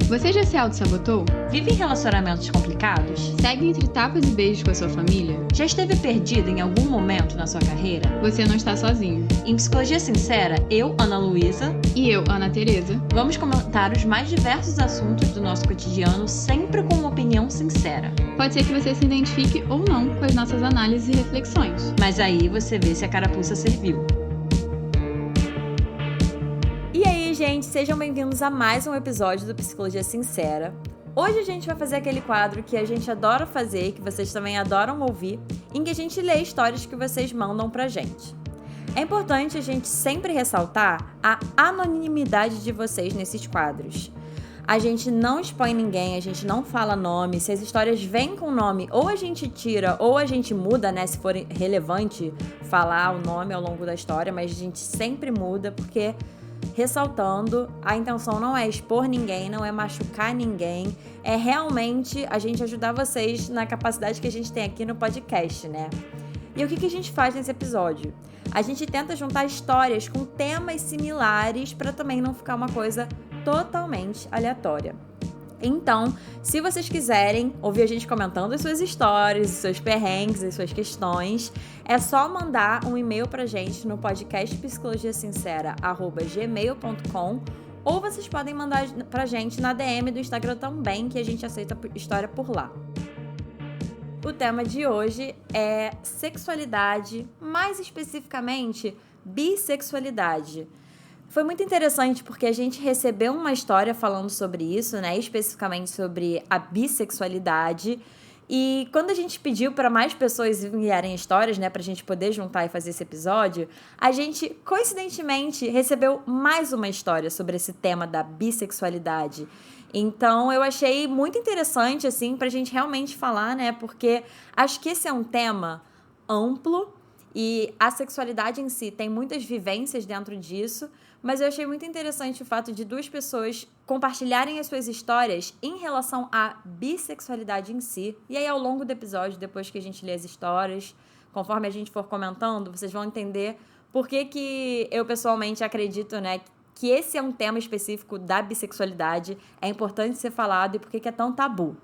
Você já se auto-sabotou? Vive em relacionamentos complicados? Segue entre tapas e beijos com a sua família? Já esteve perdido em algum momento na sua carreira? Você não está sozinho. Em Psicologia Sincera, eu, Ana Luísa, e eu, Ana Tereza, vamos comentar os mais diversos assuntos do nosso cotidiano, sempre com uma opinião sincera. Pode ser que você se identifique ou não com as nossas análises e reflexões. Mas aí você vê se a carapuça serviu. E aí, gente, sejam bem-vindos a mais um episódio do Psicologia Sincera. Hoje a gente vai fazer aquele quadro que a gente adora fazer, que vocês também adoram ouvir, em que a gente lê histórias que vocês mandam pra gente. É importante a gente sempre ressaltar a anonimidade de vocês nesses quadros. A gente não expõe ninguém, a gente não fala nome. Se as histórias vêm com nome, ou a gente tira ou a gente muda, né, se for relevante falar o nome ao longo da história, mas a gente sempre muda porque, ressaltando, a intenção não é expor ninguém, não é machucar ninguém, é realmente a gente ajudar vocês na capacidade que a gente tem aqui no podcast, né? E o que a gente faz nesse episódio? A gente tenta juntar histórias com temas similares para também não ficar uma coisa totalmente aleatória. Então, se vocês quiserem ouvir a gente comentando as suas histórias, os seus perrengues, as suas questões, é só mandar um e-mail pra gente no podcast psicologiasincera@gmail.com, ou vocês podem mandar pra gente na DM do Instagram também, que a gente aceita história por lá. O tema de hoje é sexualidade, mais especificamente bissexualidade. Foi muito interessante porque a gente recebeu uma história falando sobre isso, né? Especificamente sobre a bissexualidade. E quando a gente pediu para mais pessoas enviarem histórias, né, pra gente poder juntar e fazer esse episódio, a gente, coincidentemente, recebeu mais uma história sobre esse tema da bissexualidade. Então, eu achei muito interessante, assim, pra gente realmente falar, né, porque acho que esse é um tema amplo e a sexualidade em si tem muitas vivências dentro disso, mas eu achei muito interessante o fato de duas pessoas compartilharem as suas histórias em relação à bissexualidade em si. E aí, ao longo do episódio, depois que a gente lê as histórias, conforme a gente for comentando, vocês vão entender por que eu pessoalmente acredito, né, que esse é um tema específico da bissexualidade, é importante ser falado e por que é tão tabu.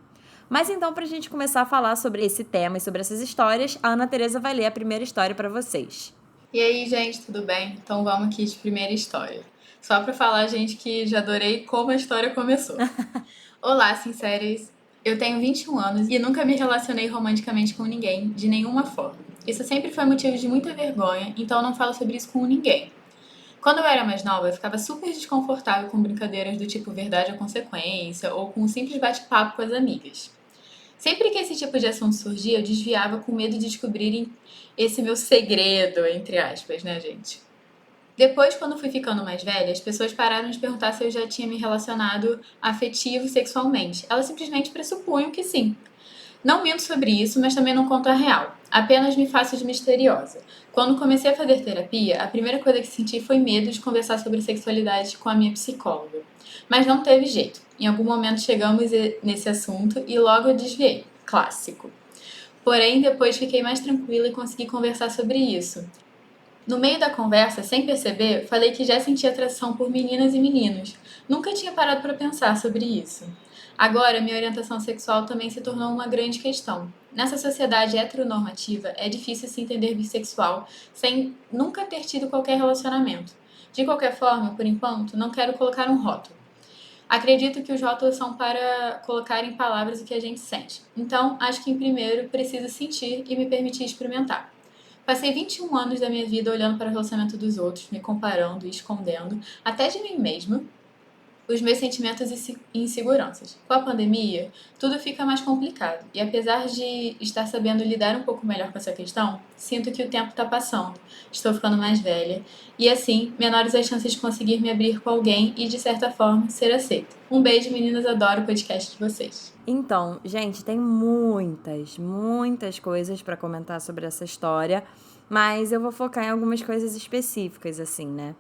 Mas então, pra gente começar a falar sobre esse tema e sobre essas histórias, a Ana Tereza vai ler a primeira história pra vocês. E aí, gente, tudo bem? Então vamos aqui de primeira história. Só pra falar, gente, que já adorei como a história começou. Olá, sinceras. Eu tenho 21 anos e nunca me relacionei romanticamente com ninguém, de nenhuma forma. Isso sempre foi motivo de muita vergonha, então eu não falo sobre isso com ninguém. Quando eu era mais nova, eu ficava super desconfortável com brincadeiras do tipo verdade ou consequência, ou com um simples bate-papo com as amigas. Sempre que esse tipo de assunto surgia, eu desviava com medo de descobrirem esse meu segredo, entre aspas, né, gente? Depois, quando fui ficando mais velha, as pessoas pararam de perguntar se eu já tinha me relacionado afetivo e sexualmente. Elas simplesmente pressupunham que sim. Não minto sobre isso, mas também não conto a real. Apenas me faço de misteriosa. Quando comecei a fazer terapia, a primeira coisa que senti foi medo de conversar sobre sexualidade com a minha psicóloga. Mas não teve jeito. Em algum momento chegamos nesse assunto e logo eu desviei. Clássico. Porém, depois fiquei mais tranquila e consegui conversar sobre isso. No meio da conversa, sem perceber, falei que já sentia atração por meninas e meninos. Nunca tinha parado para pensar sobre isso. Agora, minha orientação sexual também se tornou uma grande questão. Nessa sociedade heteronormativa, é difícil se entender bissexual sem nunca ter tido qualquer relacionamento. De qualquer forma, por enquanto, não quero colocar um rótulo. Acredito que os rótulos são para colocar em palavras o que a gente sente. Então, acho que em primeiro preciso sentir e me permitir experimentar. Passei 21 anos da minha vida olhando para o relacionamento dos outros, me comparando e escondendo, até de mim mesma, os meus sentimentos e inseguranças. Com a pandemia, tudo fica mais complicado. E apesar de estar sabendo lidar um pouco melhor com essa questão, sinto que o tempo está passando. Estou ficando mais velha. E assim, menores as chances de conseguir me abrir com alguém e, de certa forma, ser aceita. Um beijo, meninas. Adoro o podcast de vocês. Então, gente, tem muitas coisas para comentar sobre essa história. Mas eu vou focar em algumas coisas específicas, assim, né?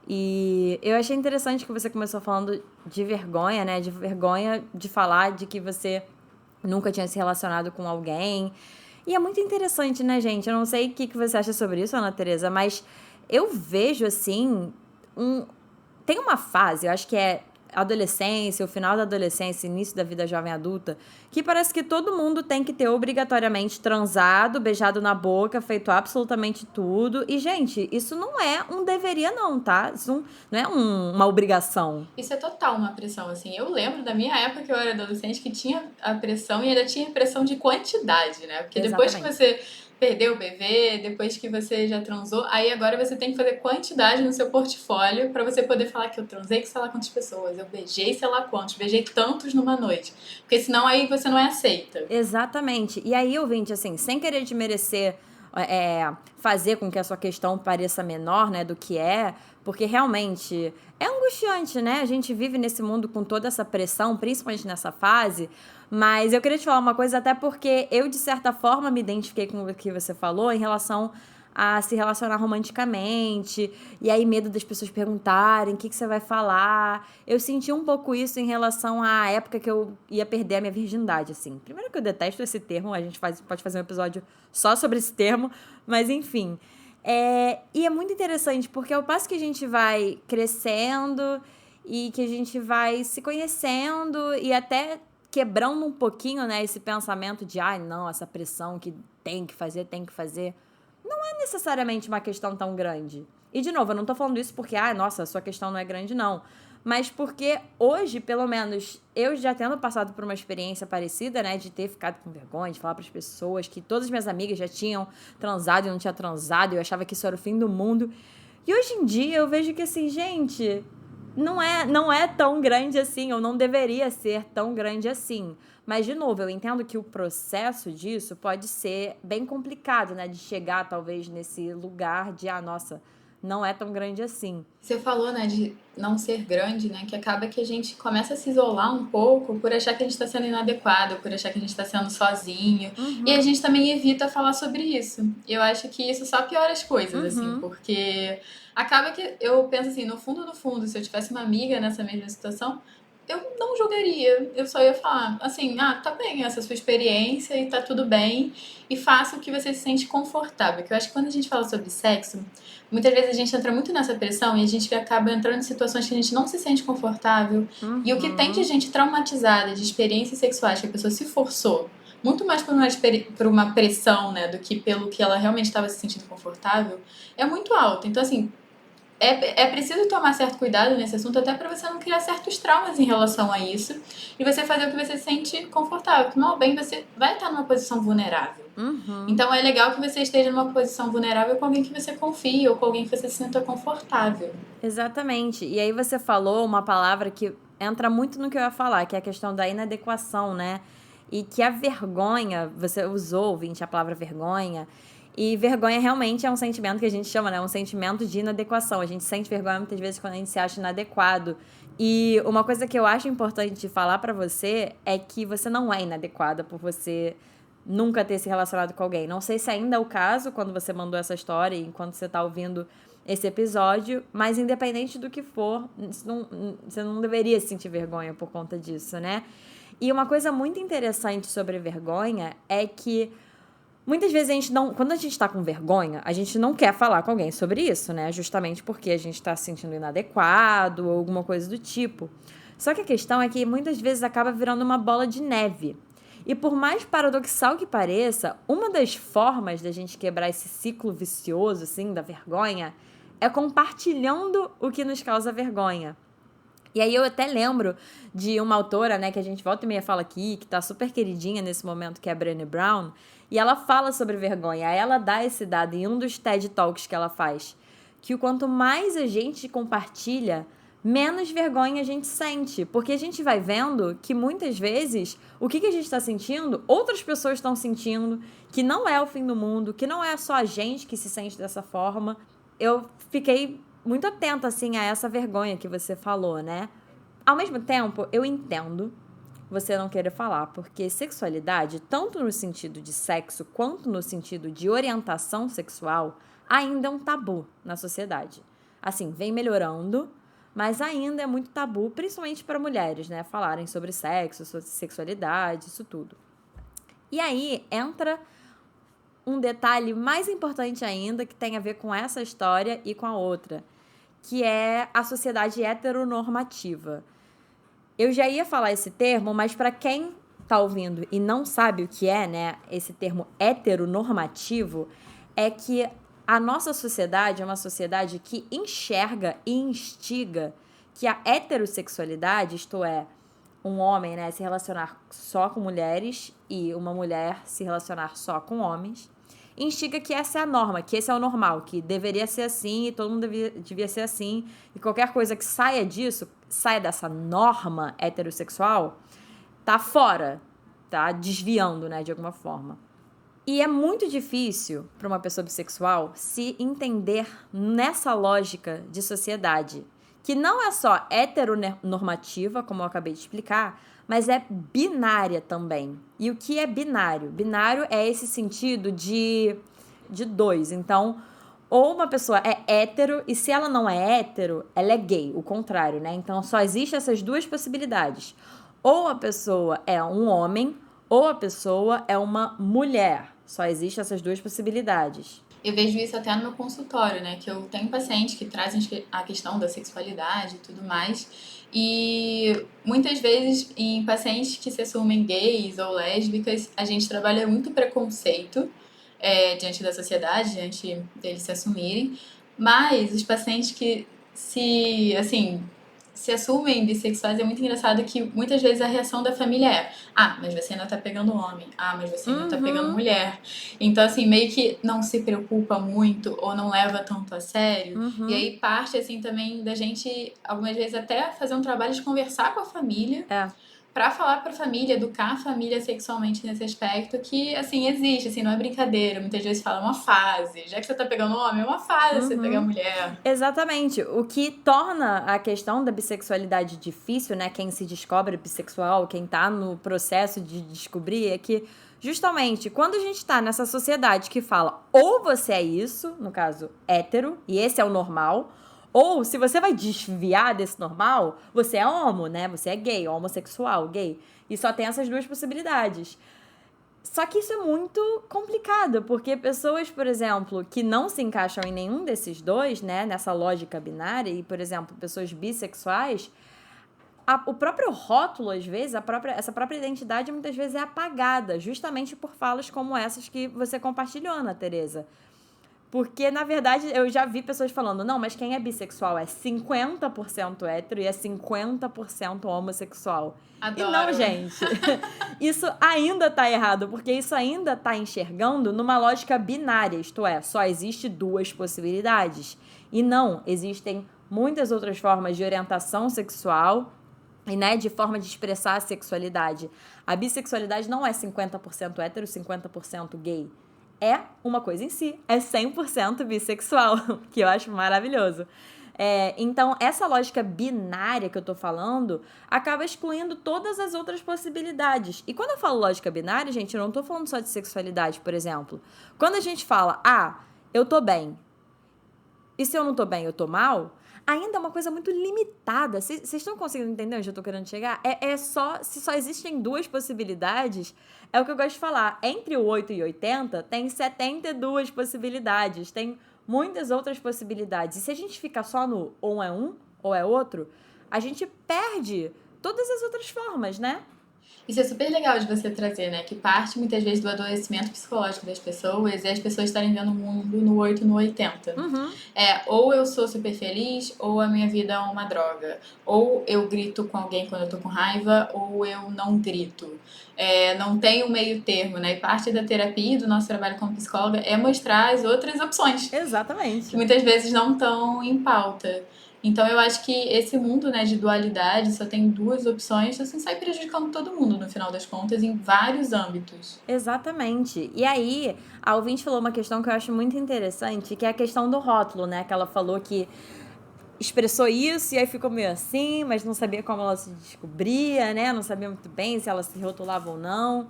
E eu achei interessante que você começou falando de vergonha, né? De vergonha de falar de que você nunca tinha se relacionado com alguém. E é muito interessante, né, gente? Eu não sei o que você acha sobre isso, Ana Tereza, mas eu vejo, assim, tem uma fase, eu acho que é adolescência, o final da adolescência, início da vida jovem adulta, que parece que todo mundo tem que ter obrigatoriamente transado, beijado na boca, feito absolutamente tudo. E, gente, isso não é um deveria não, tá? Isso não é uma obrigação. Isso é total uma pressão, assim. Eu lembro da minha época que eu era adolescente que tinha a pressão e ainda tinha pressão de quantidade, né? Porque depois que Exatamente. você perdeu o bebê, depois que você já transou, aí agora você tem que fazer quantidade no seu portfólio pra você poder falar que eu transei com sei lá quantas pessoas, eu beijei sei lá quantos, beijei tantos numa noite. Porque senão aí você não é aceita. Exatamente. E aí, ouvinte, assim, sem querer desmerecer, fazer com que a sua questão pareça menor, né, do que é, porque realmente é angustiante, né? A gente vive nesse mundo com toda essa pressão, principalmente nessa fase, mas eu queria te falar uma coisa, até porque eu, de certa forma, me identifiquei com o que você falou em relação a se relacionar romanticamente, e aí medo das pessoas perguntarem o que você vai falar. Eu senti um pouco isso em relação à época que eu ia perder a minha virgindade, assim. Primeiro que eu detesto esse termo, a gente pode fazer um episódio só sobre esse termo, mas enfim. E é muito interessante, porque ao passo que a gente vai crescendo e que a gente vai se conhecendo e até quebrando um pouquinho, né, esse pensamento de, ai, não, essa pressão que tem que fazer, não é necessariamente uma questão tão grande. E, de novo, eu não tô falando isso porque, nossa, a sua questão não é grande, não. Mas porque hoje, pelo menos, eu já tendo passado por uma experiência parecida, né, de ter ficado com vergonha, de falar pras pessoas que todas as minhas amigas já tinham transado e eu não tinha transado, e eu achava que isso era o fim do mundo. E hoje em dia eu vejo que, assim, gente, não é tão grande assim, ou não deveria ser tão grande assim. Mas, de novo, eu entendo que o processo disso pode ser bem complicado, né? De chegar, talvez, nesse lugar de, nossa, não é tão grande assim. Você falou, né, de não ser grande, né, que acaba que a gente começa a se isolar um pouco por achar que a gente tá sendo inadequado, por achar que a gente tá sendo sozinho. E a gente também evita falar sobre isso. E eu acho que isso só piora as coisas, assim, porque acaba que eu penso assim, no fundo, se eu tivesse uma amiga nessa mesma situação, eu não julgaria, eu só ia falar assim, tá bem, essa é a sua experiência e tá tudo bem, e faça o que você se sente confortável. Porque eu acho que quando a gente fala sobre sexo, muitas vezes a gente entra muito nessa pressão e a gente acaba entrando em situações que a gente não se sente confortável. E o que tem de gente traumatizada de experiências sexuais que a pessoa se forçou, muito mais por uma pressão, né, do que pelo que ela realmente estava se sentindo confortável, é muito alto. Então, assim, é preciso tomar certo cuidado nesse assunto, até para você não criar certos traumas em relação a isso e você fazer o que você se sente confortável. Porque, mal bem, você vai estar numa posição vulnerável. Então, é legal que você esteja numa posição vulnerável com alguém que você confie ou com alguém que você se sinta confortável. Exatamente. E aí você falou uma palavra que entra muito no que eu ia falar, que é a questão da inadequação, né? E que a vergonha, você usou, ouvinte, a palavra vergonha, e vergonha realmente é um sentimento que a gente chama, né? Um sentimento de inadequação. A gente sente vergonha muitas vezes quando a gente se acha inadequado. E uma coisa que eu acho importante falar pra você é que você não é inadequada por você nunca ter se relacionado com alguém. Não sei se ainda é o caso quando você mandou essa história e enquanto você tá ouvindo esse episódio, mas independente do que for, você não deveria sentir vergonha por conta disso, né? E uma coisa muito interessante sobre vergonha é que muitas vezes a gente não... Quando a gente tá com vergonha, a gente não quer falar com alguém sobre isso, né? Justamente porque a gente tá se sentindo inadequado ou alguma coisa do tipo. Só que a questão é que muitas vezes acaba virando uma bola de neve. E por mais paradoxal que pareça, uma das formas da gente quebrar esse ciclo vicioso, assim, da vergonha, é compartilhando o que nos causa vergonha. E aí eu até lembro de uma autora, né, que a gente volta e meia fala aqui, que tá super queridinha nesse momento, que é a Brené Brown, e ela fala sobre vergonha. Aí ela dá esse dado em um dos TED Talks que ela faz, que o quanto mais a gente compartilha, menos vergonha a gente sente. Porque a gente vai vendo que muitas vezes o que a gente está sentindo, outras pessoas estão sentindo, que não é o fim do mundo, que não é só a gente que se sente dessa forma. Eu fiquei muito atenta, assim, a essa vergonha que você falou, né? Ao mesmo tempo, eu entendo você não querer falar, porque sexualidade, tanto no sentido de sexo quanto no sentido de orientação sexual, ainda é um tabu na sociedade. Assim, vem melhorando, mas ainda é muito tabu, principalmente para mulheres, né? Falarem sobre sexo, sobre sexualidade, isso tudo. E aí entra um detalhe mais importante ainda, que tem a ver com essa história e com a outra, que é a sociedade heteronormativa. Eu já ia falar esse termo, mas para quem tá ouvindo e não sabe o que é, né, esse termo heteronormativo, é que a nossa sociedade é uma sociedade que enxerga e instiga que a heterossexualidade, isto é, um homem, né, se relacionar só com mulheres e uma mulher se relacionar só com homens, instiga que essa é a norma, que esse é o normal, que deveria ser assim e todo mundo devia ser assim, e qualquer coisa que saia disso, saia dessa norma heterossexual, tá fora, tá desviando, né, de alguma forma. E é muito difícil para uma pessoa bissexual se entender nessa lógica de sociedade, que não é só heteronormativa, como eu acabei de explicar, mas é binária também. E o que é binário? Binário é esse sentido de dois. Então, ou uma pessoa é hétero, e se ela não é hétero, ela é gay, o contrário, né? Então, só existem essas duas possibilidades. Ou a pessoa é um homem, ou a pessoa é uma mulher. Só existem essas duas possibilidades. Eu vejo isso até no meu consultório, né? Que eu tenho pacientes que trazem a questão da sexualidade e tudo mais. E muitas vezes, em pacientes que se assumem gays ou lésbicas, a gente trabalha muito preconceito diante da sociedade, diante deles se assumirem. Mas os pacientes que se assumem bissexuais, é muito engraçado que muitas vezes a reação da família é: ah, mas você ainda tá pegando homem, ah, mas você ainda tá pegando mulher. Então, assim, meio que não se preocupa muito ou não leva tanto a sério. E aí parte, assim, também da gente, algumas vezes, até fazer um trabalho de conversar com a família. Pra falar pra família, educar a família sexualmente nesse aspecto que, assim, existe, assim, não é brincadeira. Muitas vezes fala, é uma fase. Já que você tá pegando homem, é uma fase você pegar mulher. Exatamente. O que torna a questão da bissexualidade difícil, né? Quem se descobre bissexual, quem tá no processo de descobrir, é que, justamente, quando a gente tá nessa sociedade que fala ou você é isso, no caso, hétero, e esse é o normal, ou, se você vai desviar desse normal, você é homo, né? Você é gay, homossexual, gay. E só tem essas duas possibilidades. Só que isso é muito complicado, porque pessoas, por exemplo, que não se encaixam em nenhum desses dois, né? Nessa lógica binária, e, por exemplo, pessoas bissexuais, o próprio rótulo, às vezes, essa própria identidade, muitas vezes é apagada, justamente por falas como essas que você compartilhou, Ana Tereza. Porque, na verdade, eu já vi pessoas falando, não, mas quem é bissexual é 50% hétero e é 50% homossexual. Adoro. E não, gente, isso ainda tá errado, porque isso ainda tá enxergando numa lógica binária, isto é, só existe duas possibilidades. E não, existem muitas outras formas de orientação sexual e, né, de forma de expressar a sexualidade. A bissexualidade não é 50% hétero, 50% gay. É uma coisa em si, é 100% bissexual, que eu acho maravilhoso. Então, essa lógica binária que eu tô falando acaba excluindo todas as outras possibilidades. E quando eu falo lógica binária, gente, eu não tô falando só de sexualidade, por exemplo. Quando a gente fala, eu tô bem, e se eu não tô bem, eu tô mal, ainda é uma coisa muito limitada. Vocês estão conseguindo entender onde eu tô querendo chegar? Se só existem duas possibilidades, é o que eu gosto de falar. Entre o 8 e 80, tem 72 possibilidades. Tem muitas outras possibilidades. E se a gente ficar só no ou é um ou é outro, a gente perde todas as outras formas, né? Isso é super legal de você trazer, né? Que parte muitas vezes do adoecimento psicológico das pessoas é as pessoas estarem vendo o mundo no 8 no 80. Ou eu sou super feliz, ou a minha vida é uma droga. Ou eu grito com alguém quando eu tô com raiva, ou eu não grito. Não tem um meio termo, né? E parte da terapia e do nosso trabalho como psicóloga é mostrar as outras opções. Exatamente. Que muitas vezes não estão em pauta. Então, eu acho que esse mundo, né, de dualidade, só tem duas opções, assim, sai prejudicando todo mundo, no final das contas, em vários âmbitos. Exatamente. E aí, a ouvinte falou uma questão que eu acho muito interessante, que é a questão do rótulo, né? Que ela falou que expressou isso e aí ficou meio assim, mas não sabia como ela se descobria, né? Não sabia muito bem se ela se rotulava ou não.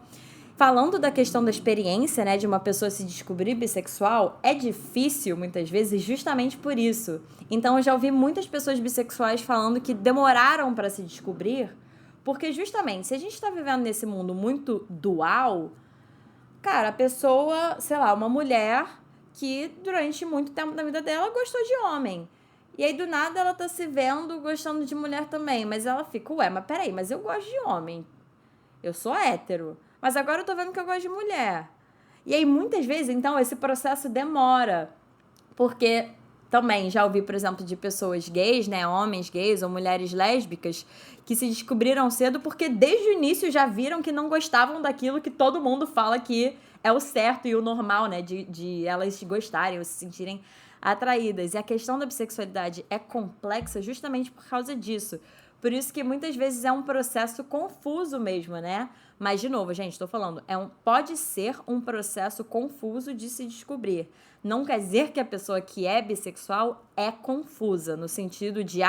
Falando da questão da experiência, né, de uma pessoa se descobrir bissexual, é difícil, muitas vezes, justamente por isso. Então, eu já ouvi muitas pessoas bissexuais falando que demoraram para se descobrir, porque, justamente, se a gente está vivendo nesse mundo muito dual, cara, a pessoa, sei lá, uma mulher que, durante muito tempo da vida dela, gostou de homem. E aí, do nada, ela tá se vendo gostando de mulher também. Mas ela fica, ué, mas peraí, mas eu gosto de homem. Eu sou hétero. Mas agora eu tô vendo que eu gosto de mulher. E aí, muitas vezes, então, esse processo demora. Porque também já ouvi, por exemplo, de pessoas gays, né? Homens gays ou mulheres lésbicas que se descobriram cedo porque desde o início já viram que não gostavam daquilo que todo mundo fala que é o certo e o normal, né? De elas gostarem ou se sentirem atraídas. E a questão da bissexualidade é complexa justamente por causa disso. Por isso que muitas vezes é um processo confuso mesmo, né? Mas, de novo, gente, tô falando, pode ser um processo confuso de se descobrir. Não quer dizer que a pessoa que é bissexual é confusa, no sentido de,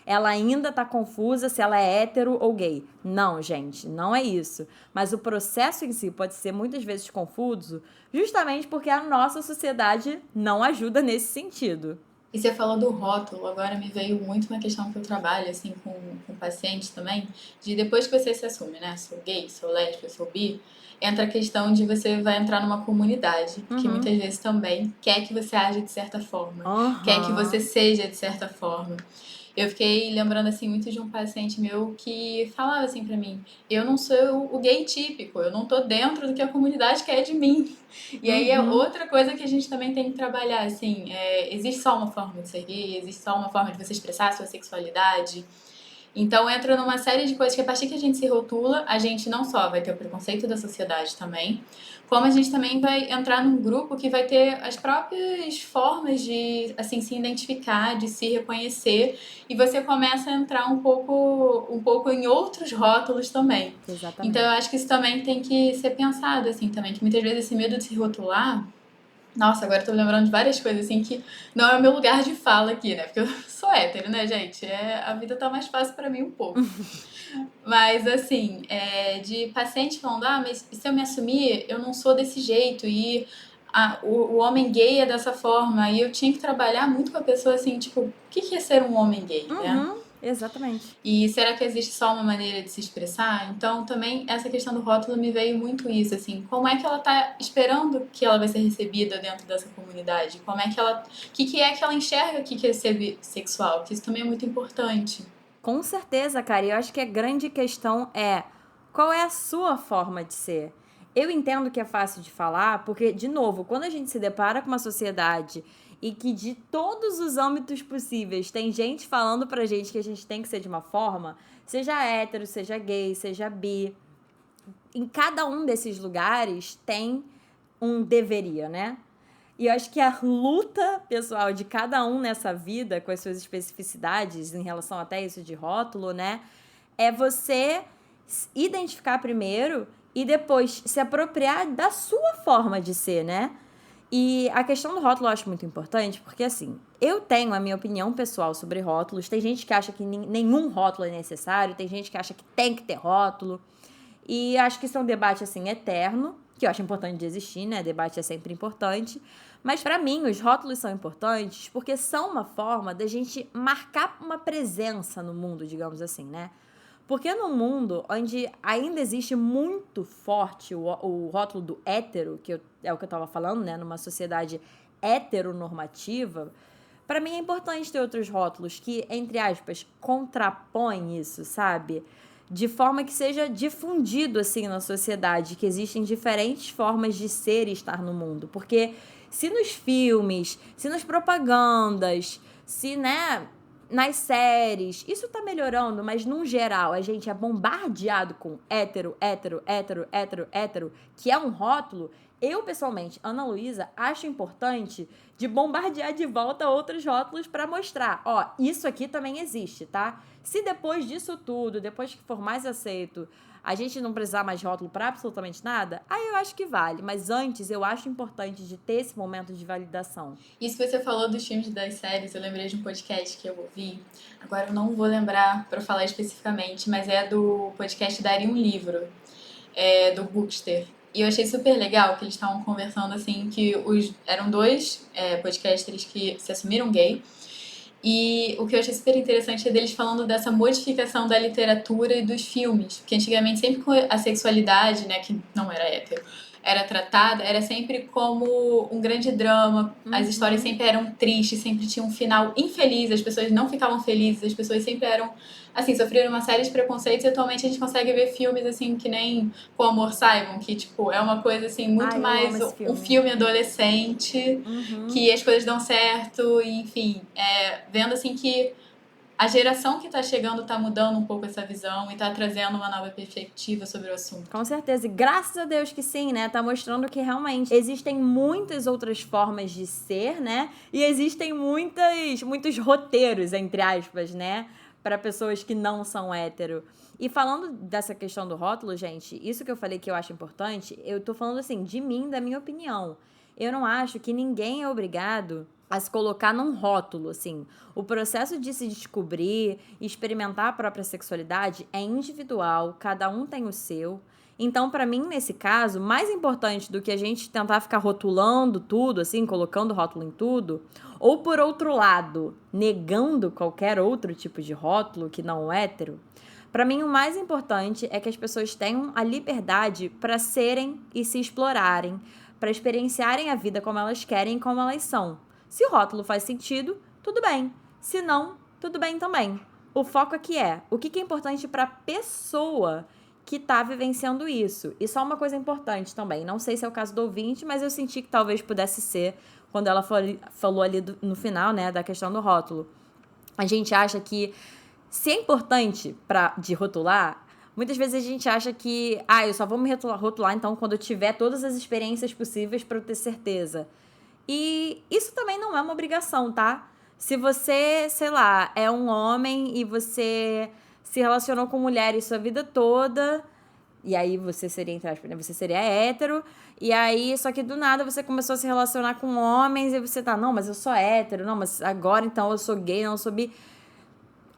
ela ainda tá confusa se ela é hétero ou gay. Não, gente, não é isso. Mas o processo em si pode ser muitas vezes confuso, justamente porque a nossa sociedade não ajuda nesse sentido. E você falou do rótulo, agora me veio muito uma questão que eu trabalho, assim, com pacientes também, de depois que você se assume, né? Sou gay, sou lésbica, sou bi, entra a questão de você vai entrar numa comunidade, que muitas vezes também quer que você age de certa forma, quer que você seja de certa forma. Eu fiquei lembrando, assim, muito de um paciente meu que falava assim pra mim, eu não sou o gay típico, eu não tô dentro do que a comunidade quer de mim. E aí é outra coisa que a gente também tem que trabalhar, assim, existe só uma forma de ser gay, existe só uma forma de você expressar a sua sexualidade. Então entra numa série de coisas que a partir que a gente se rotula, a gente não só vai ter o preconceito da sociedade também, como a gente também vai entrar num grupo que vai ter as próprias formas de, assim, se identificar, de se reconhecer, e você começa a entrar um pouco em outros rótulos também. Exatamente. Então eu acho que isso também tem que ser pensado, assim, também, que muitas vezes esse medo de se rotular. Nossa, agora eu tô lembrando de várias coisas, assim, que não é o meu lugar de fala aqui, né? Porque eu sou hétero, né, gente? A vida tá mais fácil pra mim um pouco. Mas, assim, de paciente falando, mas se eu me assumir, eu não sou desse jeito. E o homem gay é dessa forma. E eu tinha que trabalhar muito com a pessoa, assim, tipo, o que é ser um homem gay, né? Exatamente. E será que existe só uma maneira de se expressar? Então, também, essa questão do rótulo me veio muito isso, assim. Como é que ela tá esperando que ela vai ser recebida dentro dessa comunidade? Como é que ela... O que é que ela enxerga que é ser bissexual? Que isso também é muito importante. Com certeza, cara. E eu acho que a grande questão é qual é a sua forma de ser? Eu entendo que é fácil de falar, porque, de novo, quando a gente se depara com uma sociedade e que de todos os âmbitos possíveis tem gente falando pra gente que a gente tem que ser de uma forma, seja hétero, seja gay, seja bi, em cada um desses lugares tem um deveria, né? E eu acho que a luta pessoal de cada um nessa vida, com as suas especificidades em relação até isso de rótulo, né? É você identificar primeiro e depois se apropriar da sua forma de ser, né? E a questão do rótulo eu acho muito importante, porque assim, eu tenho a minha opinião pessoal sobre rótulos. Tem gente que acha que nenhum rótulo é necessário, tem gente que acha que tem que ter rótulo. E acho que isso é um debate, assim, eterno, que eu acho importante de existir, né? Debate é sempre importante. Mas, pra mim, os rótulos são importantes porque são uma forma da gente marcar uma presença no mundo, digamos assim, né? Porque no mundo onde ainda existe muito forte o rótulo do hétero, é o que eu tava falando, né? Numa sociedade heteronormativa, pra mim é importante ter outros rótulos que, entre aspas, contrapõem isso, sabe? De forma que seja difundido, assim, na sociedade, que existem diferentes formas de ser e estar no mundo. Porque se nos filmes, se nas propagandas, se, né, nas séries, isso tá melhorando, mas, num geral, a gente é bombardeado com hétero, hétero, hétero, hétero, hétero, que é um rótulo. Eu, pessoalmente, Ana Luísa, acho importante de bombardear de volta outros rótulos para mostrar, isso aqui também existe, tá? Se depois disso tudo, depois que for mais aceito, a gente não precisar mais de rótulo para absolutamente nada, aí eu acho que vale. Mas antes, eu acho importante de ter esse momento de validação. Isso que você falou dos filmes e das séries, eu lembrei de um podcast que eu ouvi. Agora eu não vou lembrar para falar especificamente, mas é do podcast Daria um Livro, do Bookster. E eu achei super legal que eles estavam conversando, assim, que eram dois podcasters que se assumiram gay. E o que eu achei super interessante é deles falando dessa modificação da literatura e dos filmes. Porque antigamente, sempre com a sexualidade, né, que não era hétero, era tratada era sempre como um grande drama. As histórias sempre eram tristes, sempre tinham um final infeliz, as pessoas não ficavam felizes, as pessoas sempre eram, assim, sofreram uma série de preconceitos e atualmente a gente consegue ver filmes, assim, que nem Com Amor Saibam, que, tipo, é uma coisa, assim, muito Ai, eu amo mais esse um filme. filme adolescente, que as coisas dão certo, e, enfim, vendo, assim, que a geração que tá chegando tá mudando um pouco essa visão e tá trazendo uma nova perspectiva sobre o assunto. Com certeza. E graças a Deus que sim, né? Tá mostrando que realmente existem muitas outras formas de ser, né? E existem muitos roteiros, entre aspas, né? Para pessoas que não são hétero. E falando dessa questão do rótulo, gente, isso que eu falei que eu acho importante, eu tô falando assim, de mim, da minha opinião. Eu não acho que ninguém é obrigado a se colocar num rótulo, assim. O processo de se descobrir e experimentar a própria sexualidade é individual, cada um tem o seu. Então, pra mim, nesse caso, mais importante do que a gente tentar ficar rotulando tudo, assim, colocando rótulo em tudo, ou por outro lado, negando qualquer outro tipo de rótulo que não hétero, pra mim o mais importante é que as pessoas tenham a liberdade pra serem e se explorarem, pra experienciarem a vida como elas querem e como elas são. Se o rótulo faz sentido, tudo bem. Se não, tudo bem também. O foco aqui é o que é importante para a pessoa que tá vivenciando isso. E só uma coisa importante também, não sei se é o caso do ouvinte, mas eu senti que talvez pudesse ser quando ela falou ali no final, né, da questão do rótulo. A gente acha que se é importante de rotular, muitas vezes a gente acha que, eu só vou me rotular então quando eu tiver todas as experiências possíveis para eu ter certeza. E isso também não é uma obrigação, tá? Se você, sei lá, é um homem e você se relacionou com mulheres sua vida toda, e aí você seria, entre aspas, né? Você seria hétero, e aí, só que do nada você começou a se relacionar com homens e você tá, não, mas eu sou hétero, não, mas agora então eu sou gay, não, eu sou bi.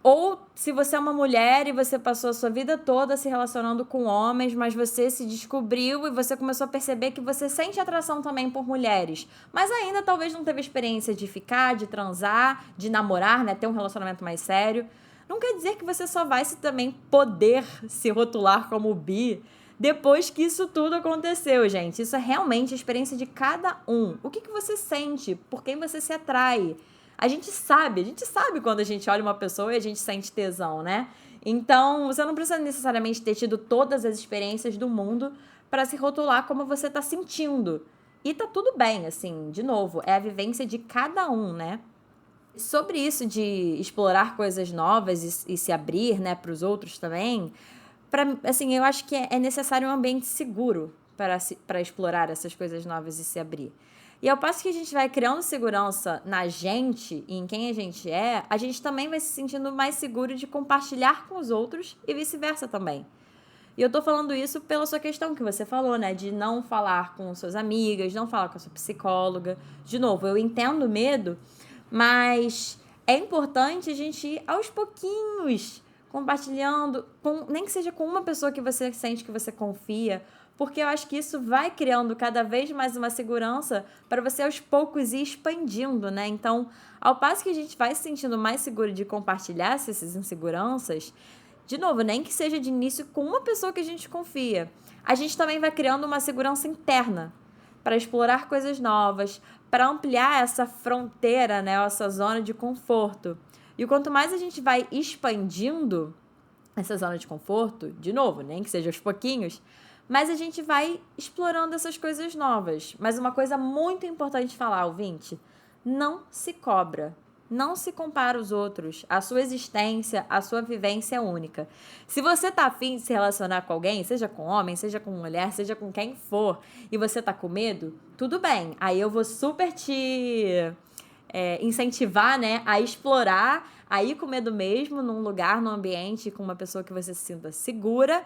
Ou se você é uma mulher e você passou a sua vida toda se relacionando com homens, mas você se descobriu e você começou a perceber que você sente atração também por mulheres, mas ainda talvez não teve experiência de ficar, de transar, de namorar, né, ter um relacionamento mais sério. Não quer dizer que você só vai também poder se rotular como bi depois que isso tudo aconteceu, gente. Isso é realmente a experiência de cada um. O que você sente? Por quem você se atrai? A gente sabe quando a gente olha uma pessoa e a gente sente tesão, né? Então, você não precisa necessariamente ter tido todas as experiências do mundo para se rotular como você tá sentindo. E tá tudo bem, assim, de novo, é a vivência de cada um, né? Sobre isso de explorar coisas novas e se abrir, né, para os outros também, assim, eu acho que é necessário um ambiente seguro para explorar essas coisas novas e se abrir. E ao passo que a gente vai criando segurança na gente e em quem a gente é, a gente também vai se sentindo mais seguro de compartilhar com os outros e vice-versa também. E eu tô falando isso pela sua questão que você falou, né? De não falar com suas amigas, não falar com a sua psicóloga. De novo, eu entendo o medo, mas é importante a gente ir aos pouquinhos compartilhando, nem que seja com uma pessoa que você sente que você confia, porque eu acho que isso vai criando cada vez mais uma segurança para você aos poucos ir expandindo, né? Então, ao passo que a gente vai se sentindo mais seguro de compartilhar essas inseguranças, de novo, nem que seja de início com uma pessoa que a gente confia, a gente também vai criando uma segurança interna para explorar coisas novas, para ampliar essa fronteira, né? Essa zona de conforto. E quanto mais a gente vai expandindo essa zona de conforto, de novo, nem que seja aos pouquinhos, mas a gente vai explorando essas coisas novas. Mas uma coisa muito importante falar, ouvinte, não se cobra. Não se compara aos outros. A sua existência, a sua vivência é única. Se você tá afim de se relacionar com alguém, seja com homem, seja com mulher, seja com quem for, e você tá com medo, tudo bem. Aí eu vou super te incentivar, né, a explorar, a ir com medo mesmo, num lugar, num ambiente, com uma pessoa que você se sinta segura.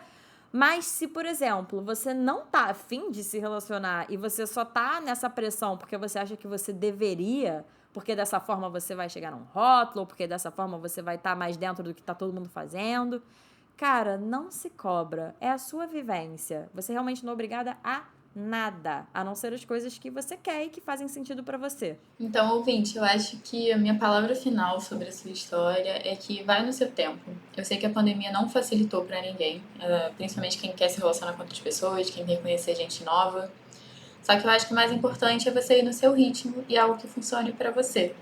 Mas se, por exemplo, você não tá afim de se relacionar e você só tá nessa pressão porque você acha que você deveria, porque dessa forma você vai chegar num rótulo, ou porque dessa forma você vai estar mais dentro do que tá todo mundo fazendo, cara, não se cobra. É a sua vivência. Você realmente não é obrigada a nada, a não ser as coisas que você quer e que fazem sentido pra você. Então, ouvinte, eu acho que a minha palavra final sobre a sua história é que vai no seu tempo. Eu sei que a pandemia não facilitou pra ninguém, principalmente quem quer se relacionar com outras pessoas, quem quer conhecer gente nova. Só que eu acho que o mais importante é você ir no seu ritmo e algo que funcione pra você.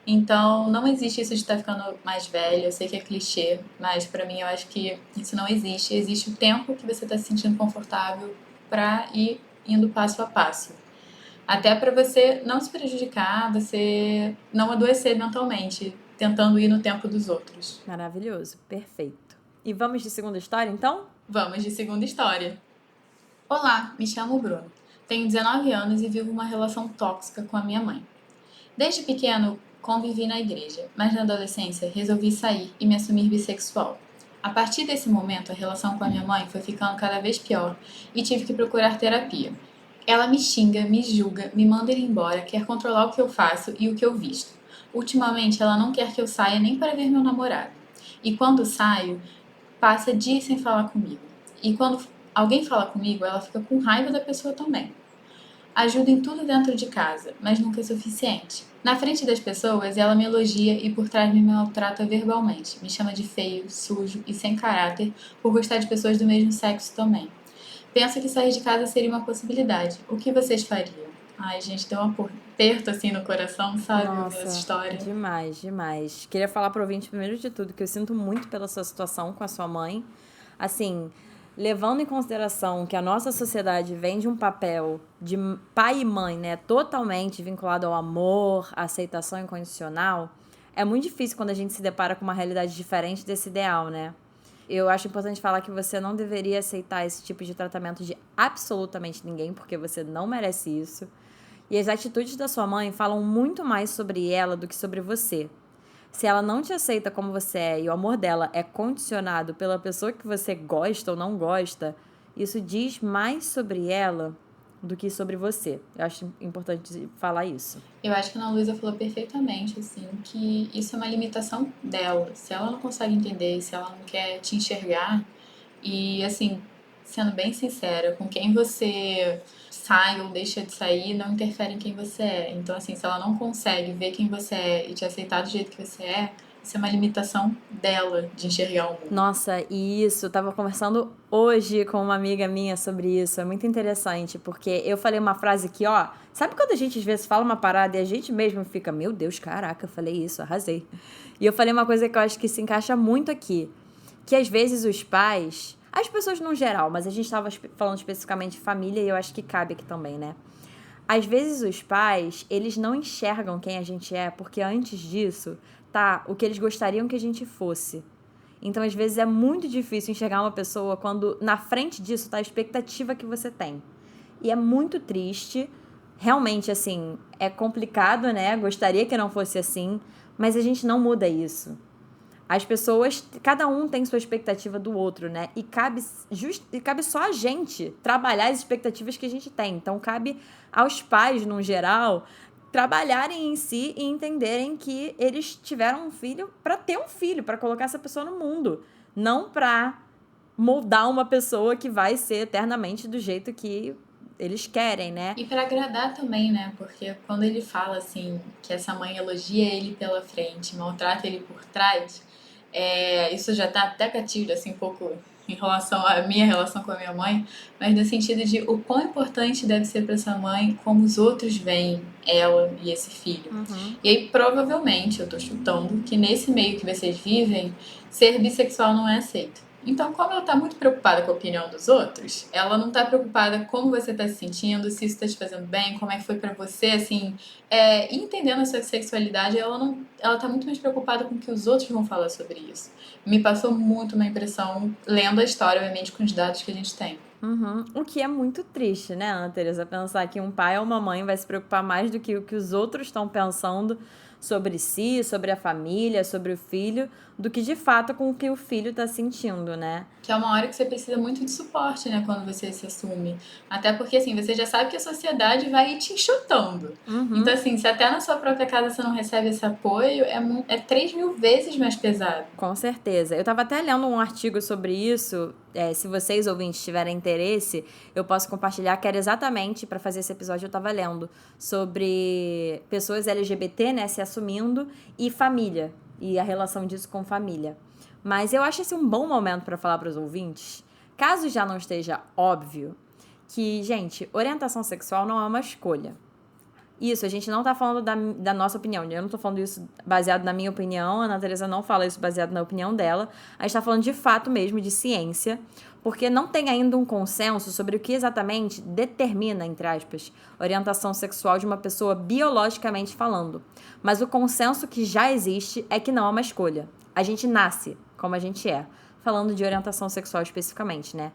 Então, não existe isso de estar ficando mais velho. Eu sei que é clichê, mas pra mim eu acho que isso não existe. Existe o tempo que você tá se sentindo confortável pra ir indo passo a passo. Até pra você não se prejudicar, você não adoecer mentalmente, tentando ir no tempo dos outros. Maravilhoso, perfeito. E vamos de segunda história, então? Vamos de segunda história. Olá, me chamo Bruno. Tenho 19 anos e vivo uma relação tóxica com a minha mãe. Desde pequeno, convivi na igreja, mas na adolescência resolvi sair e me assumir bissexual. A partir desse momento, a relação com a minha mãe foi ficando cada vez pior e tive que procurar terapia. Ela me xinga, me julga, me manda ir embora, quer controlar o que eu faço e o que eu visto. Ultimamente, ela não quer que eu saia nem para ver meu namorado. E quando saio, passa dias sem falar comigo. E quando alguém fala comigo, ela fica com raiva da pessoa também. Ajuda em tudo dentro de casa, mas nunca é suficiente. Na frente das pessoas, ela me elogia e por trás me maltrata verbalmente. Me chama de feio, sujo e sem caráter por gostar de pessoas do mesmo sexo também. Penso que sair de casa seria uma possibilidade. O que vocês fariam? Ai, gente, deu um aperto assim no coração, sabe? Ouvir essa história. Demais, demais. Queria falar pro ouvinte, primeiro de tudo, que eu sinto muito pela sua situação com a sua mãe. Assim, levando em consideração que a nossa sociedade vem de um papel de pai e mãe, né, totalmente vinculado ao amor, à aceitação incondicional, é muito difícil quando a gente se depara com uma realidade diferente desse ideal, né? Eu acho importante falar que você não deveria aceitar esse tipo de tratamento de absolutamente ninguém, porque você não merece isso. E as atitudes da sua mãe falam muito mais sobre ela do que sobre você. Se ela não te aceita como você é e o amor dela é condicionado pela pessoa que você gosta ou não gosta, isso diz mais sobre ela do que sobre você. Eu acho importante falar isso. Eu acho que a Ana Luísa falou perfeitamente, assim, que isso é uma limitação dela. Se ela não consegue entender, se ela não quer te enxergar, e, assim, sendo bem sincera, com quem você sai ou deixa de sair não interfere em quem você é. Então, assim, se ela não consegue ver quem você é e te aceitar do jeito que você é, isso é uma limitação dela de enxergar o mundo. Nossa, e isso, eu tava conversando hoje com uma amiga minha sobre isso, é muito interessante, porque eu falei uma frase que, ó, sabe quando a gente às vezes fala uma parada e a gente mesmo fica, meu Deus, caraca, eu falei isso, arrasei. E eu falei uma coisa que eu acho que se encaixa muito aqui, que às vezes os pais, as pessoas no geral, mas a gente tava falando especificamente de família e eu acho que cabe aqui também, né? Às vezes os pais, eles não enxergam quem a gente é, porque antes disso tá o que eles gostariam que a gente fosse. Então, às vezes, é muito difícil enxergar uma pessoa quando na frente disso tá a expectativa que você tem. E é muito triste. Realmente, assim, é complicado, né? Gostaria que não fosse assim, mas a gente não muda isso. As pessoas, cada um tem sua expectativa do outro, né? E cabe só a gente trabalhar as expectativas que a gente tem. Então, cabe aos pais, no geral, trabalharem em si e entenderem que eles tiveram um filho para ter um filho, para colocar essa pessoa no mundo. Não para moldar uma pessoa que vai ser eternamente do jeito que eles querem, né? E pra agradar também, né? Porque quando ele fala, assim, que essa mãe elogia ele pela frente, maltrata ele por trás, isso já tá até gatilho, assim, um pouco em relação à minha relação com a minha mãe, mas no sentido de o quão importante deve ser pra essa mãe como os outros veem ela e esse filho. E aí, provavelmente, eu tô chutando que nesse meio que vocês vivem, ser bissexual não é aceito. Então, como ela tá muito preocupada com a opinião dos outros, ela não tá preocupada como você tá se sentindo, se isso tá te fazendo bem, como é que foi pra você, assim, entendendo a sua sexualidade, ela tá muito mais preocupada com o que os outros vão falar sobre isso. Me passou muito uma impressão, lendo a história, obviamente, com os dados que a gente tem. O que é muito triste, né, Ana Teresa? Pensar que um pai ou uma mãe vai se preocupar mais do que o que os outros estão pensando sobre si, sobre a família, sobre o filho, do que de fato com o que o filho tá sentindo, né? Que é uma hora que você precisa muito de suporte, né, quando você se assume. Até porque, assim, você já sabe que a sociedade vai ir te enxotando. Então, assim, se até na sua própria casa você não recebe esse apoio, é 3.000 vezes mais pesado. Com certeza. Eu tava até lendo um artigo sobre isso. Se vocês, ouvintes, tiverem interesse, eu posso compartilhar, que era exatamente, para fazer esse episódio, eu tava lendo sobre pessoas LGBT, né, se assumindo, e família, e a relação disso com família. Mas eu acho esse um bom momento para falar para os ouvintes, caso já não esteja óbvio, que, gente, orientação sexual não é uma escolha. Isso, a gente não tá falando da nossa opinião. Eu não tô falando isso baseado na minha opinião, a Ana Teresa não fala isso baseado na opinião dela. A gente tá falando de fato mesmo, de ciência, porque não tem ainda um consenso sobre o que exatamente determina, entre aspas, orientação sexual de uma pessoa biologicamente falando. Mas o consenso que já existe é que não é uma escolha. A gente nasce como a gente é, falando de orientação sexual especificamente, né?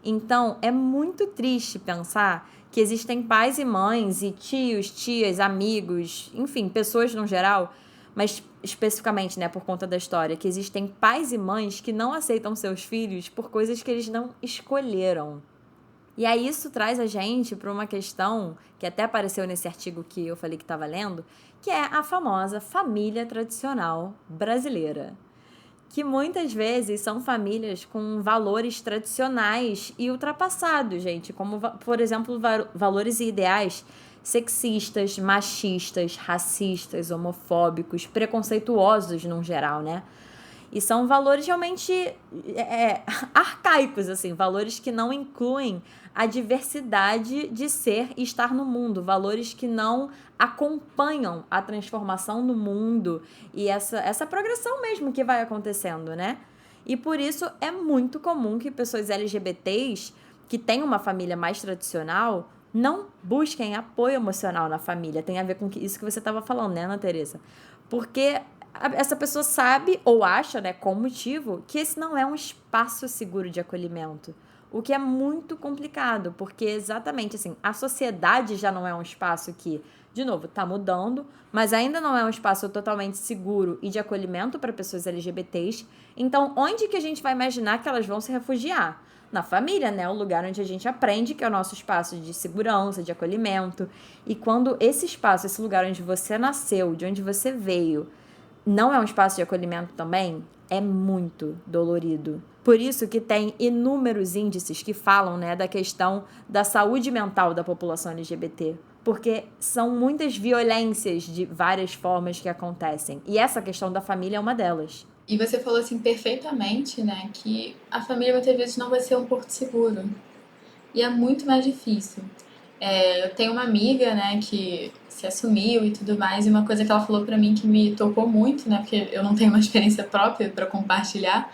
Então, é muito triste pensar que existem pais e mães e tios, tias, amigos, enfim, pessoas no geral, mas especificamente, né, por conta da história, que existem pais e mães que não aceitam seus filhos por coisas que eles não escolheram. E aí isso traz a gente para uma questão que até apareceu nesse artigo que eu falei que estava lendo, que é a famosa família tradicional brasileira. Que muitas vezes são famílias com valores tradicionais e ultrapassados, gente, como, por exemplo, valores e ideais sexistas, machistas, racistas, homofóbicos, preconceituosos no geral, né? E são valores realmente arcaicos, assim, valores que não incluem a diversidade de ser e estar no mundo, valores que não acompanham a transformação no mundo e essa progressão mesmo que vai acontecendo, né? E por isso é muito comum que pessoas LGBTs que têm uma família mais tradicional não busquem apoio emocional na família. Tem a ver com isso que você estava falando, né, Ana Teresa? Porque essa pessoa sabe ou acha, né, com motivo, que esse não é um espaço seguro de acolhimento. O que é muito complicado, porque exatamente assim, a sociedade já não é um espaço que, de novo, está mudando, mas ainda não é um espaço totalmente seguro e de acolhimento para pessoas LGBTs. Então, onde que a gente vai imaginar que elas vão se refugiar? Na família, né? O lugar onde a gente aprende que é o nosso espaço de segurança, de acolhimento. E quando esse espaço, esse lugar onde você nasceu, de onde você veio, não é um espaço de acolhimento também, é muito dolorido. Por isso que tem inúmeros índices que falam, né, da questão da saúde mental da população LGBT. Porque são muitas violências de várias formas que acontecem. E essa questão da família é uma delas. E você falou assim perfeitamente, né, que a família muitas vezes não vai ser um porto seguro. E é muito mais difícil. Eu tenho uma amiga, né, que se assumiu e tudo mais, e uma coisa que ela falou pra mim que me tocou muito, né, porque eu não tenho uma experiência própria pra compartilhar,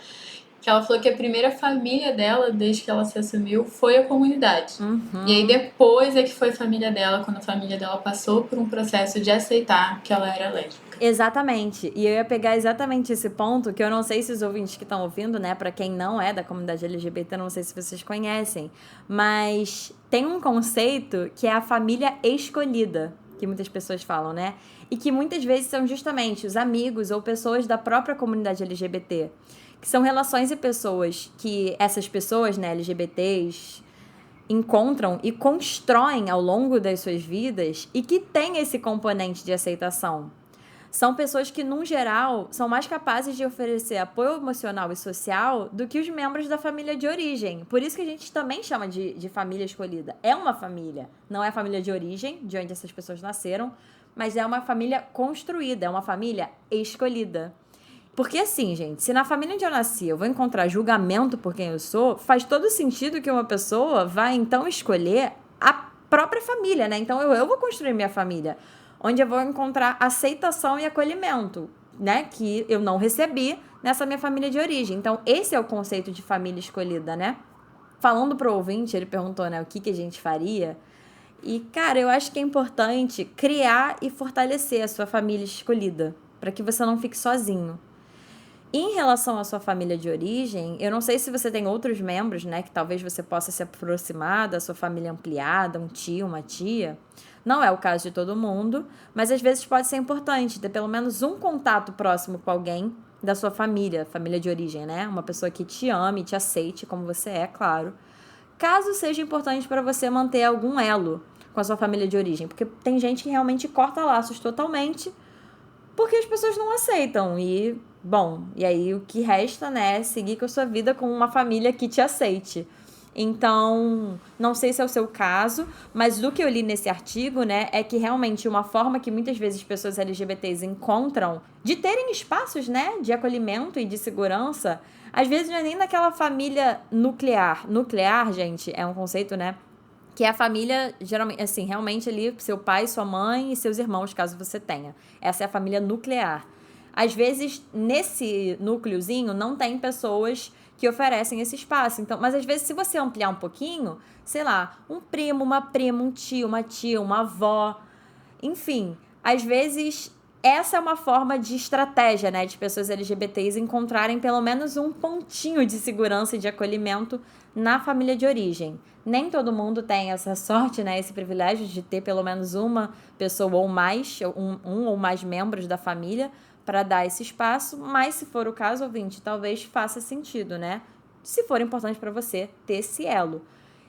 que ela falou que a primeira família dela, desde que ela se assumiu, foi a comunidade. Uhum. E aí depois é que foi a família dela, quando a família dela passou por um processo de aceitar que ela era lésbica. Exatamente. E eu ia pegar exatamente esse ponto, que eu não sei se os ouvintes que estão ouvindo, né, pra quem não é da comunidade LGBT, eu não sei se vocês conhecem, mas tem um conceito que é a família escolhida, que muitas pessoas falam, né? E que muitas vezes são justamente os amigos ou pessoas da própria comunidade LGBT, que são relações e pessoas que essas pessoas, né, LGBTs, encontram e constroem ao longo das suas vidas e que tem esse componente de aceitação. São pessoas que, num geral, são mais capazes de oferecer apoio emocional e social do que os membros da família de origem. Por isso que a gente também chama de família escolhida. É uma família, não é a família de origem, de onde essas pessoas nasceram, mas é uma família construída, é uma família escolhida. Porque assim, gente, se na família onde eu nasci eu vou encontrar julgamento por quem eu sou, faz todo sentido que uma pessoa vai, então, escolher a própria família, né? Então, eu vou construir minha família, onde eu vou encontrar aceitação e acolhimento, né? Que eu não recebi nessa minha família de origem. Então, esse é o conceito de família escolhida, né? Falando pro ouvinte, ele perguntou, né, o que a gente faria. E, cara, eu acho que é importante criar e fortalecer a sua família escolhida, para que você não fique sozinho. Em relação à sua família de origem, eu não sei se você tem outros membros, né, que talvez você possa se aproximar da sua família ampliada, um tio, uma tia. Não é o caso de todo mundo, mas às vezes pode ser importante ter pelo menos um contato próximo com alguém da sua família de origem, né? Uma pessoa que te ame, te aceite como você é, claro. Caso seja importante para você manter algum elo com a sua família de origem, porque tem gente que realmente corta laços totalmente porque as pessoas não aceitam e, bom, e aí o que resta, né, é seguir com a sua vida com uma família que te aceite. Então, não sei se é o seu caso, mas do que eu li nesse artigo, né, é que realmente uma forma que muitas vezes pessoas LGBTs encontram de terem espaços, né, de acolhimento e de segurança, às vezes não é nem naquela família nuclear. Nuclear, gente, é um conceito, né, que é a família, geralmente, assim, realmente ali, seu pai, sua mãe e seus irmãos, caso você tenha. Essa é a família nuclear. Às vezes, nesse núcleozinho, não tem pessoas que oferecem esse espaço. Então, mas às vezes, se você ampliar um pouquinho, sei lá, um primo, uma prima, um tio, uma tia, uma avó, enfim, às vezes essa é uma forma de estratégia, né, de pessoas LGBTs encontrarem pelo menos um pontinho de segurança e de acolhimento na família de origem. Nem todo mundo tem essa sorte, né, esse privilégio de ter pelo menos uma pessoa ou mais, um ou mais membros da família para dar esse espaço, mas se for o caso, ouvinte, talvez faça sentido, né? Se for importante para você ter esse elo.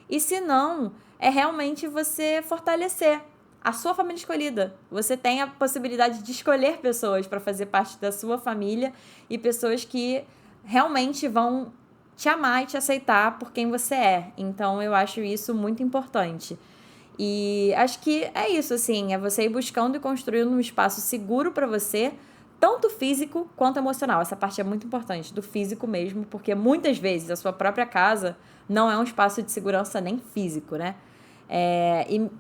E se não, é realmente você fortalecer a sua família escolhida. Você tem a possibilidade de escolher pessoas para fazer parte da sua família e pessoas que realmente vão te amar e te aceitar por quem você é. Então, eu acho isso muito importante. E acho que é isso, assim, é você ir buscando e construindo um espaço seguro para você, tanto físico quanto emocional. Essa parte é muito importante, do físico mesmo, porque muitas vezes a sua própria casa não é um espaço de segurança nem físico, né?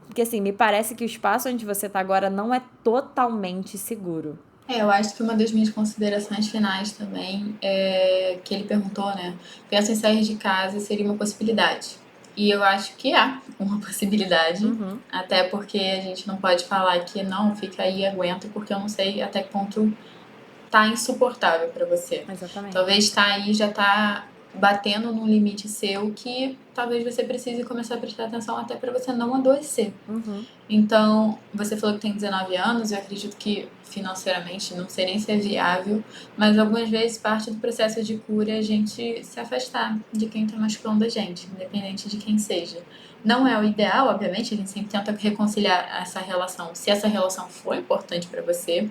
Porque assim, me parece que o espaço onde você tá agora não é totalmente seguro. Eu acho que uma das minhas considerações finais também é que ele perguntou, né? Pensa em sair de casa seria uma possibilidade. E eu acho que há uma possibilidade, até porque a gente não pode falar que não, fica aí, aguenta, porque eu não sei até que ponto tá insuportável pra você. Exatamente. Talvez tá aí, já tá batendo num limite seu que talvez você precise começar a prestar atenção até pra você não adoecer. Então, você falou que tem 19 anos, eu acredito que financeiramente não sei nem se é viável, mas algumas vezes parte do processo de cura é a gente se afastar de quem tá machucando a gente, independente de quem seja. Não é o ideal, obviamente, a gente sempre tenta reconciliar essa relação, se essa relação for importante pra você,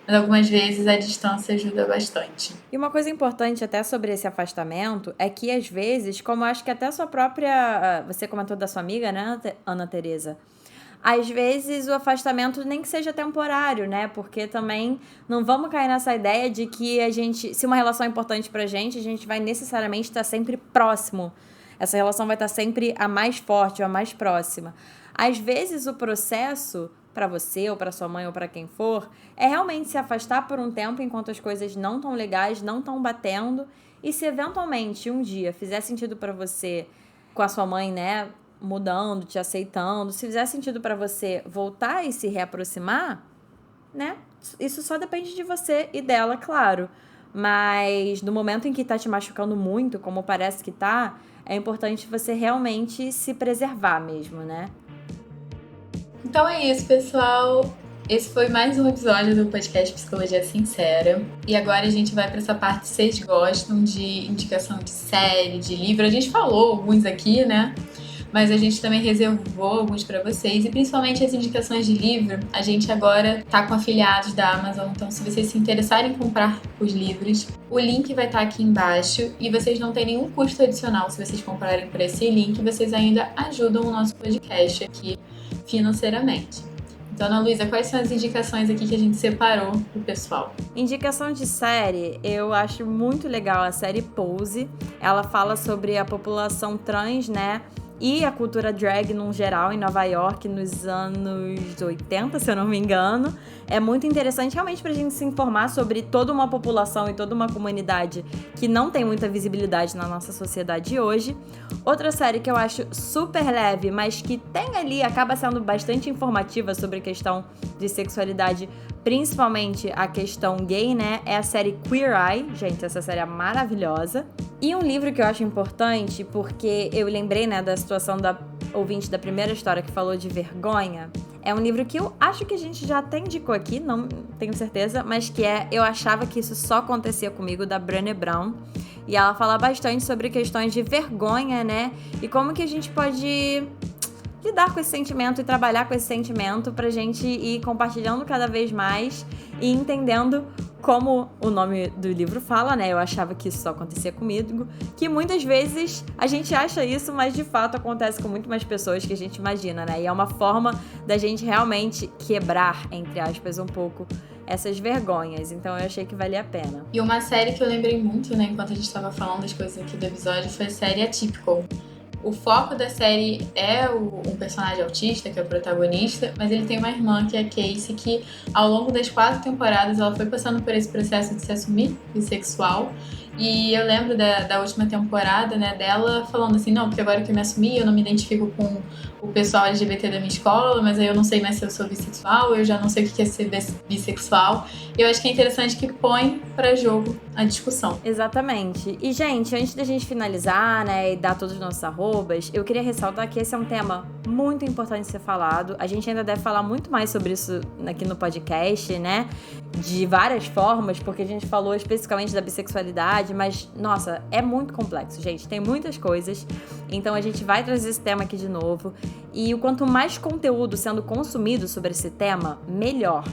mas algumas vezes a distância ajuda bastante. E uma coisa importante até sobre esse afastamento é que, às vezes, como eu acho que até a sua própria... Você comentou da sua amiga, né, Ana Tereza? Às vezes o afastamento nem que seja temporário, né? Porque também não vamos cair nessa ideia de que a gente... Se uma relação é importante pra gente, a gente vai necessariamente estar sempre próximo. Essa relação vai estar sempre a mais forte ou a mais próxima. Às vezes o processo, para você ou para sua mãe ou para quem for, é realmente se afastar por um tempo enquanto as coisas não estão legais, não estão batendo. E se eventualmente um dia fizer sentido para você com a sua mãe, né, mudando, te aceitando, se fizer sentido para você voltar e se reaproximar, né, isso só depende de você e dela, claro. Mas no momento em que tá te machucando muito, como parece que tá, é importante você realmente se preservar mesmo, né? Então é isso, pessoal. Esse foi mais um episódio do podcast Psicologia Sincera. E agora a gente vai para essa parte que vocês gostam de indicação de série, de livro. A gente falou alguns aqui, né? Mas a gente também reservou alguns para vocês. E principalmente as indicações de livro, a gente agora tá com afiliados da Amazon. Então, se vocês se interessarem em comprar os livros, o link vai estar aqui embaixo. E vocês não têm nenhum custo adicional se vocês comprarem por esse link. Vocês ainda ajudam o nosso podcast aqui financeiramente. Então, Ana Luísa, quais são as indicações aqui que a gente separou pro pessoal? Indicação de série, eu acho muito legal a série Pose. Ela fala sobre a população trans, né? E a cultura drag no geral em Nova York nos anos 80, se eu não me engano. É muito interessante realmente pra gente se informar sobre toda uma população e toda uma comunidade que não tem muita visibilidade na nossa sociedade hoje. Outra série que eu acho super leve, mas que tem ali, acaba sendo bastante informativa sobre a questão de sexualidade, principalmente a questão gay, né? É a série Queer Eye. Gente, essa série é maravilhosa. E um livro que eu acho importante, porque eu lembrei, né, da situação da ouvinte da primeira história que falou de vergonha, é um livro que eu acho que a gente já até indicou aqui, não tenho certeza, mas que é Eu Achava Que Isso Só Acontecia Comigo, da Brené Brown. E ela fala bastante sobre questões de vergonha, né, e como que a gente pode lidar com esse sentimento e trabalhar com esse sentimento pra gente ir compartilhando cada vez mais e entendendo, como o nome do livro fala, né? Eu achava que isso só acontecia comigo, que muitas vezes a gente acha isso, mas de fato acontece com muito mais pessoas que a gente imagina, né? E é uma forma da gente realmente quebrar, entre aspas, um pouco essas vergonhas. Então eu achei que valia a pena. E uma série que eu lembrei muito, né, enquanto a gente estava falando das coisas aqui do episódio, foi a série Atypical. O foco da série é um personagem autista, que é o protagonista, mas ele tem uma irmã, que é a Casey, que ao longo das 4 temporadas ela foi passando por esse processo de se assumir bissexual. E eu lembro da última temporada, né, dela falando assim, não, porque agora que eu me assumi, eu não me identifico com o pessoal LGBT da minha escola, mas aí eu não sei mais se eu sou bissexual, eu já não sei o que é ser bissexual. E eu acho que é interessante que põe pra jogo a discussão. Exatamente. E, gente, antes da gente finalizar, né, e dar todos os nossos arrobas, eu queria ressaltar que esse é um tema muito importante de ser falado. A gente ainda deve falar muito mais sobre isso aqui no podcast, né, de várias formas, porque a gente falou especificamente da bissexualidade, mas, nossa, é muito complexo, gente. Tem muitas coisas. Então, a gente vai trazer esse tema aqui de novo. E o quanto mais conteúdo sendo consumido sobre esse tema, melhor.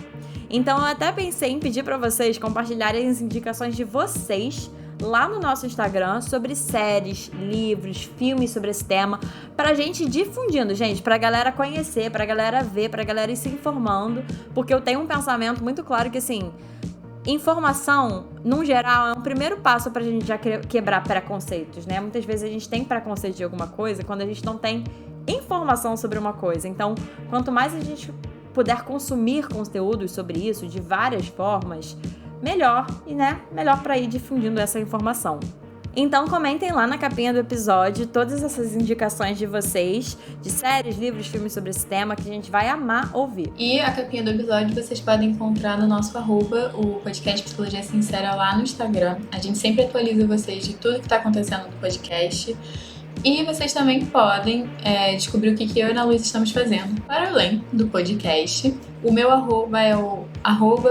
Então, eu até pensei em pedir para vocês compartilharem as indicações de vocês lá no nosso Instagram sobre séries, livros, filmes sobre esse tema, pra gente ir difundindo, gente, pra galera conhecer, pra galera ver, pra galera ir se informando, porque eu tenho um pensamento muito claro que, assim, informação, num geral, é um primeiro passo pra gente já quebrar preconceitos, né? Muitas vezes a gente tem preconceito de alguma coisa quando a gente não tem informação sobre uma coisa. Então, quanto mais a gente puder consumir conteúdos sobre isso de várias formas, melhor, e né, melhor para ir difundindo essa informação. Então comentem lá na capinha do episódio todas essas indicações de vocês, de séries, livros, filmes sobre esse tema, que a gente vai amar ouvir. E a capinha do episódio vocês podem encontrar no nosso arroba, o podcast Psicologia Sincera, lá no Instagram. A gente sempre atualiza vocês de tudo que está acontecendo no podcast. E vocês também podem descobrir o que eu e a Ana Luísa estamos fazendo para além do podcast. O meu arroba é o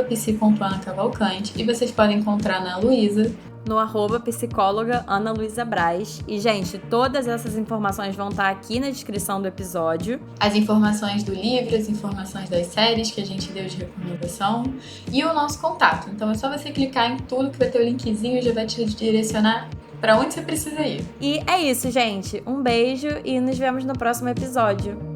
@psi.anacavalcante e vocês podem encontrar na Luísa no @psicóloga Ana Luísa Braz. E, gente, todas essas informações vão estar aqui na descrição do episódio. As informações do livro, as informações das séries que a gente deu de recomendação e o nosso contato. Então é só você clicar em tudo que vai ter o linkzinho e já vai te direcionar para onde você precisa ir. E é isso, gente. Um beijo e nos vemos no próximo episódio.